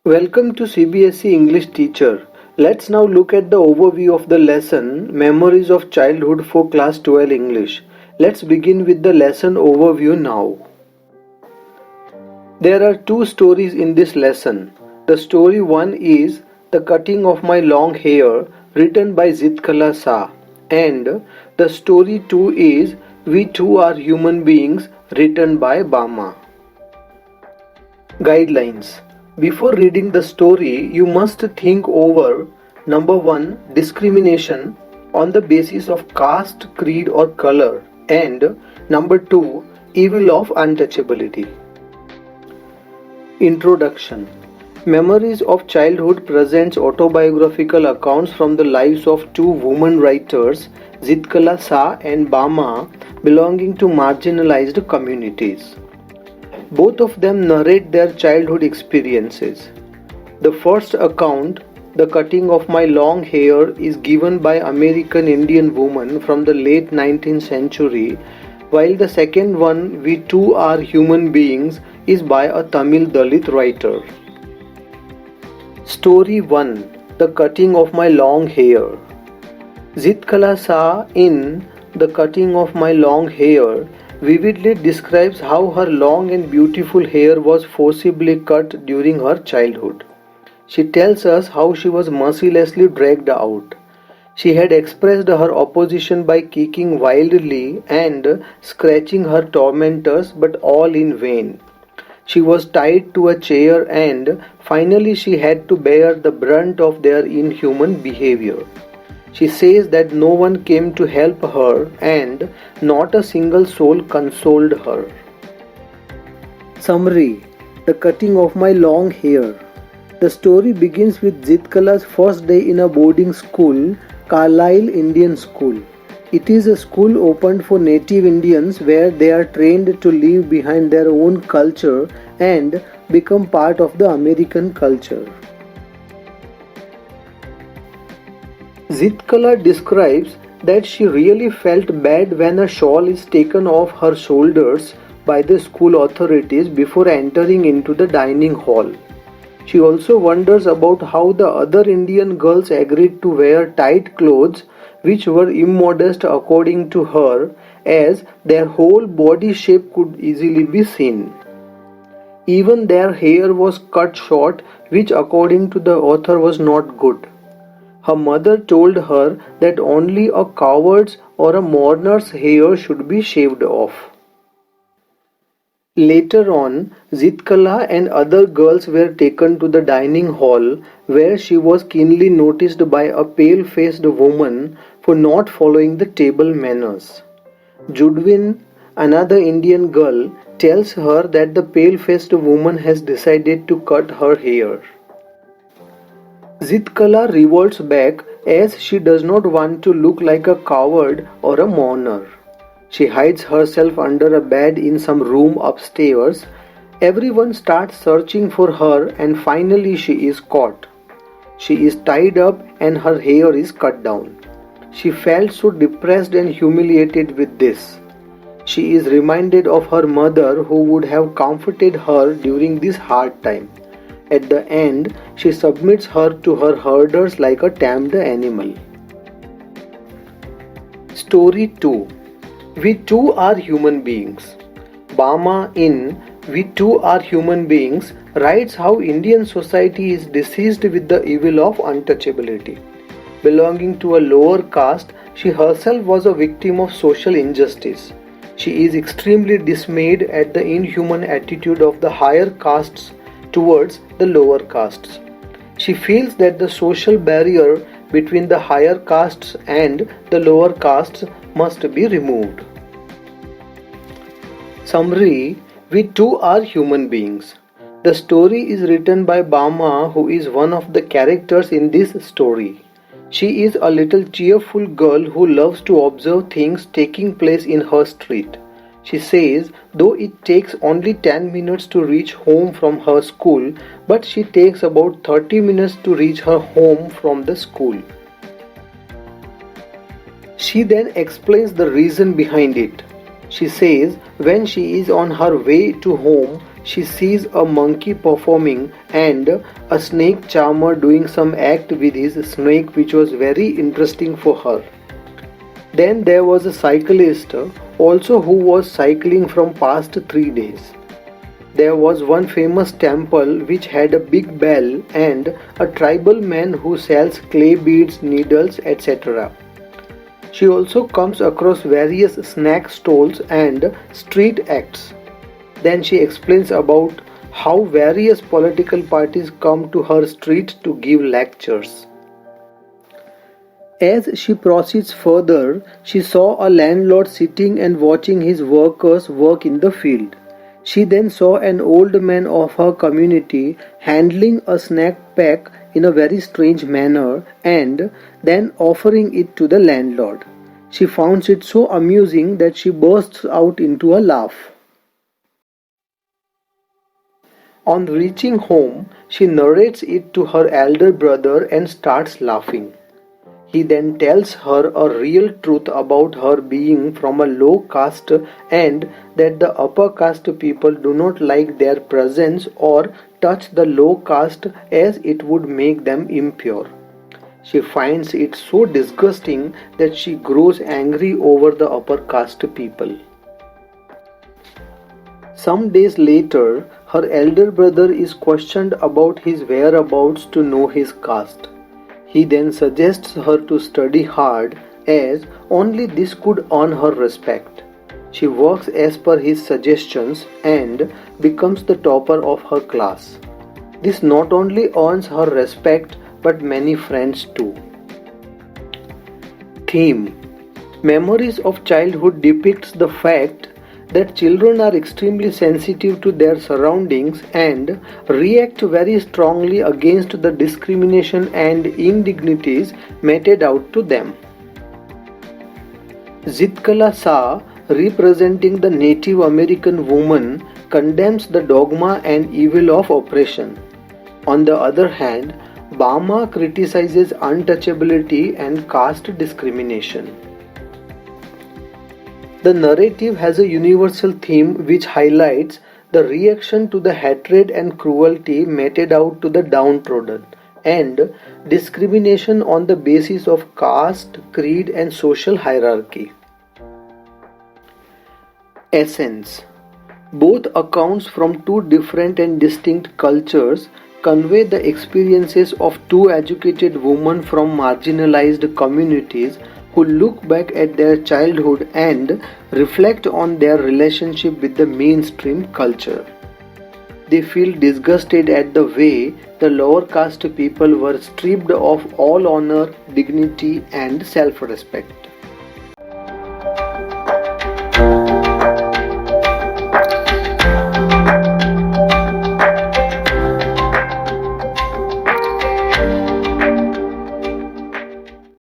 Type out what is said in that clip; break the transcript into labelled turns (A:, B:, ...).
A: Welcome to CBSE English Teacher. Let's now look at the overview of the lesson Memories of Childhood for Class 12 English. Let's begin with the lesson overview now. There are two stories in this lesson. The story 1 is The Cutting of My Long Hair, written by Zitkala Shah, and the story 2 is We Too Are Human Beings, written by Bama. Guidelines. Before reading the story, you must think over number 1, discrimination on the basis of caste, creed, or color, and number 2, evil of untouchability. Introduction. Memories of Childhood presents autobiographical accounts from the lives of two women writers, Zitkala Shah and Bama, belonging to marginalized communities. Both of them narrate their childhood experiences. The first account, The Cutting of My Long Hair, is given by American Indian woman from the late 19th century, while the second one, We Too Are Human Beings, is by a Tamil Dalit writer. Story 1, The Cutting of My Long Hair. Zitkala Shah in The Cutting of My Long Hair vividly describes how her long and beautiful hair was forcibly cut during her childhood. She tells us how she was mercilessly dragged out. She had expressed her opposition by kicking wildly and scratching her tormentors, but all in vain. She was tied to a chair and finally she had to bear the brunt of their inhuman behavior. She says that no one came to help her and not a single soul consoled her. Summary: The Cutting of My Long Hair. The story begins with Zitkala's first day in a boarding school, Carlisle Indian School. It is a school opened for native Indians where they are trained to leave behind their own culture and become part of the American culture. Zitkala describes that she really felt bad when a shawl is taken off her shoulders by the school authorities before entering into the dining hall. She also wonders about how the other Indian girls agreed to wear tight clothes which were immodest according to her, as their whole body shape could easily be seen. Even their hair was cut short, which according to the author was not good. Her mother told her that only a coward's or a mourner's hair should be shaved off. Later on, Zitkala and other girls were taken to the dining hall where she was keenly noticed by a pale-faced woman for not following the table manners. Judwin, another Indian girl, tells her that the pale-faced woman has decided to cut her hair. Zitkala revolts back as she does not want to look like a coward or a mourner. She hides herself under a bed in some room upstairs. Everyone starts searching for her and finally she is caught. She is tied up and her hair is cut down. She felt so depressed and humiliated with this. She is reminded of her mother who would have comforted her during this hard time. At the end, she submits her to her herders like a tamed animal. Story 2. We Too Are Human Beings. Bama in We Too Are Human Beings writes how Indian society is diseased with the evil of untouchability. Belonging to a lower caste, she herself was a victim of social injustice. She is extremely dismayed at the inhuman attitude of the higher castes towards the lower castes. She feels that the social barrier between the higher castes and the lower castes must be removed. Summary: We too are human beings. The story is written by Bama, who is one of the characters in this story. She is a little cheerful girl who loves to observe things taking place in her street. She says, though it takes only 10 minutes to reach home from her school, but she takes about 30 minutes to reach her home from the school. She then explains the reason behind it. She says when she is on her way to home, she sees a monkey performing and a snake charmer doing some act with his snake, which was very interesting for her. Then there was a cyclist also who was cycling from past 3 days. There was one famous temple which had a big bell and a tribal man who sells clay beads, needles, etc. She also comes across various snack stalls and street acts. Then she explains about how various political parties come to her street to give lectures. As she proceeds further, she saw a landlord sitting and watching his workers work in the field. She then saw an old man of her community handling a snack pack in a very strange manner and then offering it to the landlord. She found it so amusing that she bursts out into a laugh. On reaching home, she narrates it to her elder brother and starts laughing. He then tells her a real truth about her being from a low caste and that the upper caste people do not like their presence or touch the low caste as it would make them impure. She finds it so disgusting that she grows angry over the upper caste people. Some days later, her elder brother is questioned about his whereabouts to know his caste. He then suggests her to study hard as only this could earn her respect. She works as per his suggestions and becomes the topper of her class. This not only earns her respect but many friends too. Theme: Memories of childhood depicts the fact that children are extremely sensitive to their surroundings and react very strongly against the discrimination and indignities meted out to them. Zitkala Sa, representing the Native American woman, condemns the dogma and evil of oppression. On the other hand, Bama criticizes untouchability and caste discrimination. The narrative has a universal theme which highlights the reaction to the hatred and cruelty meted out to the downtrodden and discrimination on the basis of caste, creed, and social hierarchy. Essence: Both accounts from two different and distinct cultures convey the experiences of two educated women from marginalized communities who look back at their childhood and reflect on their relationship with the mainstream culture. They feel disgusted at the way the lower caste people were stripped of all honor, dignity, and self respect.